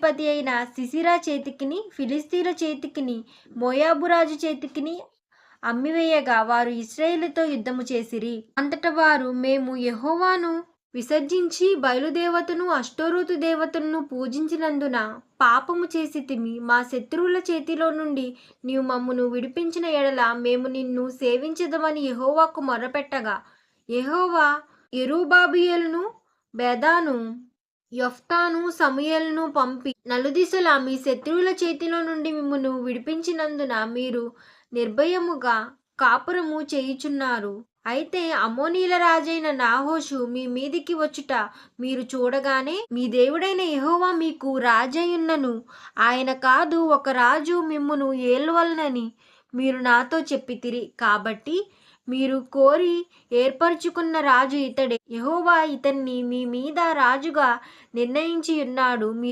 అధిపతి అయిన సిసిరా చేతికిని, ఫిలిస్తీన్ల చేతికిని, మోయాబు రాజు చేతికిని అమ్మివేయగా వారు ఇశ్రాయేలుతో యుద్ధము చేసిరి. అంతట వారు, మేము యెహోవాను విసర్జించి బయలుదేవతను అష్టోరోతు దేవతను పూజించినందున పాపము చేసితిమి. మా శత్రువుల చేతిలో నుండి నీవు మమ్మును విడిపించిన ఎడల మేము నిన్ను సేవించెదమని యెహోవాకు మొర్రపెట్టగా, యెహోవా యెరుబ్బయలును, బెదాను, యొఫ్తాను, సమూయేలును పంపి, నలుదిశలా మీ శత్రువుల చేతిలో నుండి మిమ్మును విడిపించినందున మీరు నిర్భయముగా కాపురము చేయుచున్నారు. అయితే అమ్మోనీయుల రాజైన నాహోషు మీ మీదికి వచ్చుట మీరు చూడగానే, మీ దేవుడైన యెహోవా మీకు రాజయ్యున్నను, ఆయన కాదు ఒక రాజు మిమ్మును ఏలువలనని మీరు నాతో చెప్పితిరి. కాబట్టి మీరు కోరి ఏర్పరచుకున్న రాజు ఇతడే. యెహోవా ఇతన్ని మీ మీద రాజుగా నిర్ణయించి ఉన్నాడు.